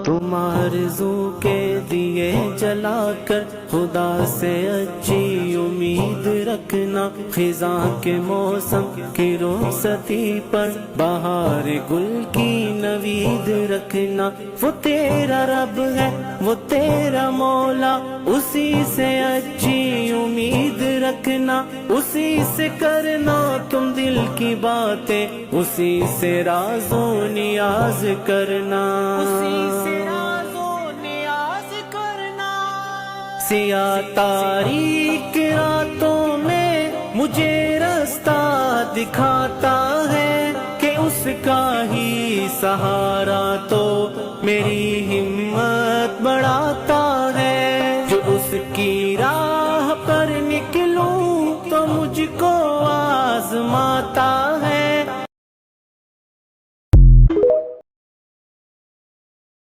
تم آرزو کے دیے جلا کر خدا سے اچھی امید رکھنا، خزاں کے موسم کی رخصتی پر بہار گل کی نوید رکھنا۔ وہ تیرا رب ہے وہ تیرا مولا، اسی سے اچھی امید رکھنا، اسی سے کرنا تم دل کی باتیں، اسی سے راز و نیاز کرنا، اسی سے راز و نیاز کرنا۔ سیاہ تاریک راتوں میں مجھے رستہ دکھاتا ہے کہ اس کا ہی سہارا تو میری ہمت بڑھاتا ہے، جو اس کی راہ پر نکلوں تو مجھ کو آزماتا